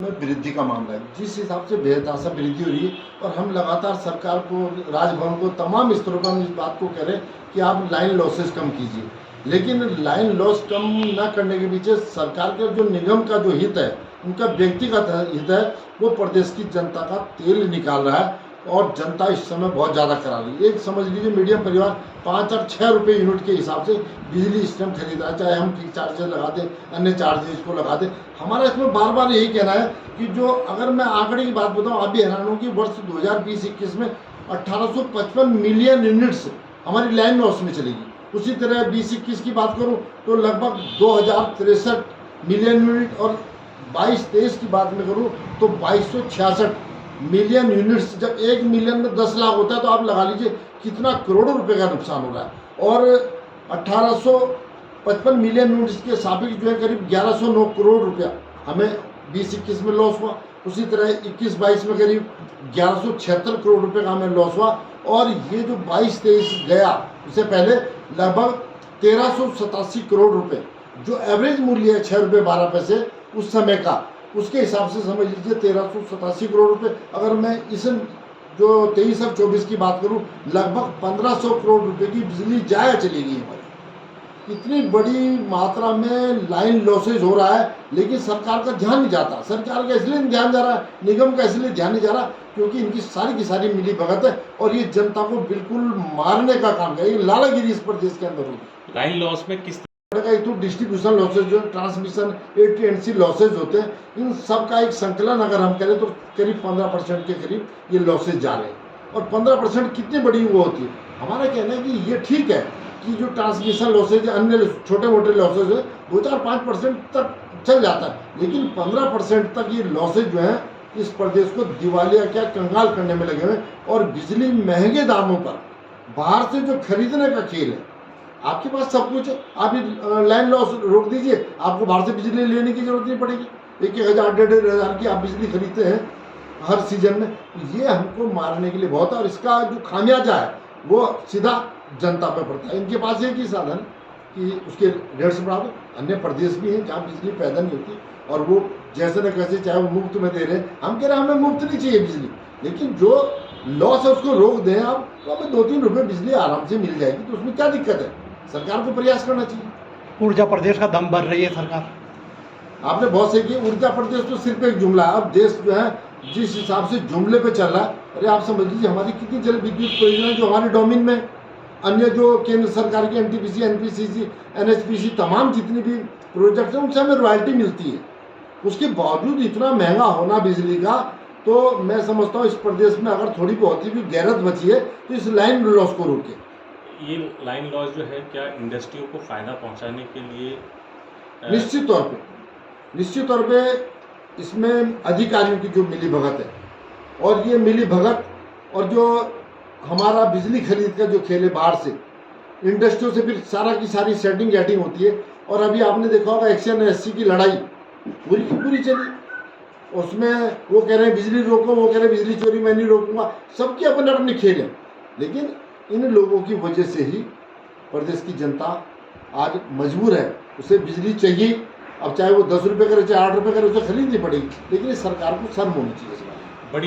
में वृद्धि का मामला है। जिस हिसाब से बेतहाशा वृद्धि हो रही है और हम लगातार सरकार को, राजभवन को, तमाम स्तरों पर हम इस बात को कह रहे हैं कि आप लाइन लॉसेस कम कीजिए, लेकिन लाइन लॉस कम न करने के पीछे सरकार का जो निगम का जो हित है, उनका व्यक्तिगत हित है, वो प्रदेश की जनता का तेल निकाल रहा है और जनता इस समय बहुत ज़्यादा करा रही है। एक समझ लीजिए मीडियम परिवार 5 और 6 रुपये यूनिट के हिसाब से बिजली इस टाइम खरीद रहा है, चाहे हम फिक्स चार्जेस लगा दें, अन्य चार्जेस को लगा दें। हमारा इसमें बार बार यही कहना है कि जो, अगर मैं आंकड़े की बात बताऊँ, आप भी हैरान हो कि वर्ष 2020-21 में 1855 मिलियन यूनिट्स हमारी लाइन लॉस में चलेगी। उसी तरह 20-21 की बात करूँ तो लगभग 2063 मिलियन यूनिट, और 22-23 की बात में करूँ तो 2266 मिलियन यूनिट्स। जब 1 मिलियन में 10 लाख होता है तो आप लगा लीजिए कितना करोड़ों रुपए का नुकसान हो रहा है। और 1855 मिलियन यूनिट्स के सापेक्ष जो है करीब 1109 करोड़ रुपया हमें 20-21 में लॉस हुआ। उसी तरह 21-22 में करीब 1176 करोड़ रुपए का हमें लॉस हुआ। और ये जो 22-23 गया, उससे पहले लगभग 1387 करोड़ रुपए जो एवरेज मूल्य है 6 रुपये 12 पैसे उस समय का, उसके हिसाब से समझ लीजिए 1387 करोड़ रुपए। अगर मैं इस जो 23 और 24 की बात करूं, लगभग 1500 करोड़ रुपए की बिजली जाया चलेगी हमारी। इतनी बड़ी मात्रा में लाइन लॉसेज हो रहा है, लेकिन सरकार का ध्यान नहीं जाता। सरकार का इसलिए ध्यान जा रहा है, निगम का इसलिए ध्यान नहीं जा रहा क्योंकि इनकी सारी की सारी मिली भगत है और ये जनता को बिल्कुल मारने का काम करे। ये लालागिरी इस प्रदेश के अंदर होगी। लाइन लॉस में किस तो डिस्ट्रीब्यूशन लॉसेज, जो ट्रांसमिशन AT&C लॉसेज होते हैं, इन सब का एक संकलन अगर हम करें तो करीब 15% के करीब ये लॉसेज जा रहे हैं। और 15% कितनी बड़ी वो होती है। हमारा कहना है कि ये ठीक है कि जो ट्रांसमिशन लॉसेज, अन्य छोटे मोटे लॉसेज है 2-4-5% तक चल जाता है, लेकिन 15% तक ये लॉसेज जो है इस प्रदेश को दिवालिया क्या कंगाल करने में लगे हुए। और बिजली महंगे दामों पर बाहर से जो खरीदने का खेल है, आपके पास सब कुछ है, आप लाइन लॉस रोक दीजिए, आपको बाहर से बिजली लेने की जरूरत नहीं पड़ेगी। 1,000 1,500 की आप बिजली खरीदते हैं हर सीजन में। ये हमको मारने के लिए बहुत है और इसका जो खामियाजा है वो सीधा जनता पे पड़ता है। इनके पास एक ही साधन कि उसके रेट्स बढ़ा दो। अन्य प्रदेश भी हैं जहाँ बिजली पैदा नहीं होती और वो जैसे न कैसे, चाहे वो मुफ्त में दे रहे हैं। हम कह रहे हैं हमें मुफ्त नहीं चाहिए बिजली, लेकिन जो लॉस है उसको रोक दें आप, तो हमें 2-3 रुपये बिजली आराम से मिल जाएगी। तो उसमें क्या दिक्कत है? सरकार को प्रयास करना चाहिए। ऊर्जा प्रदेश का दम भर रही है सरकार। आपने बहुत सही किया। ऊर्जा प्रदेश तो सिर्फ एक जुमला है। अब देश जो है जिस हिसाब से जुमले पे चल रहा है, अरे आप समझ लीजिए हमारी कितनी जल विद्युत परियोजना जो हमारे डोमेन में, अन्य जो केंद्र सरकार की NTPC, NPCC, NHPC तमाम जितनी भी प्रोजेक्ट हैं उनसे हमें रॉयल्टी मिलती है। उसके बावजूद इतना महंगा होना बिजली का, तो मैं समझता हूँ इस प्रदेश में अगर थोड़ी बहुत ही भी गैरत बची है तो इस लाइन लॉस को रोके। ये लाइन लॉस जो है क्या इंडस्ट्रियों को फ़ायदा पहुंचाने के लिए? निश्चित तौर पे इसमें अधिकारियों की जो मिली भगत है, और ये मिली भगत और जो हमारा बिजली खरीद का जो खेल है बाहर से, इंडस्ट्रियों से फिर सारा की सारी सेटिंग होती है। और अभी आपने देखा होगा एक्शन SC की लड़ाई पूरी की पूरी चली। उसमें वो कह रहे हैं बिजली रोको, वो कह रहे हैं बिजली चोरी मैं नहीं रोकूंगा। सबकी अपने अपने खेल है, लेकिन इन लोगों की वजह से ही प्रदेश की जनता आज मजबूर है। उसे बिजली चाहिए, अब चाहे वो 10 रुपये करे चाहे 8 रुपये करे, उसे खरीदनी पड़ेगी। लेकिन इस सरकार को शर्म होनी चाहिए।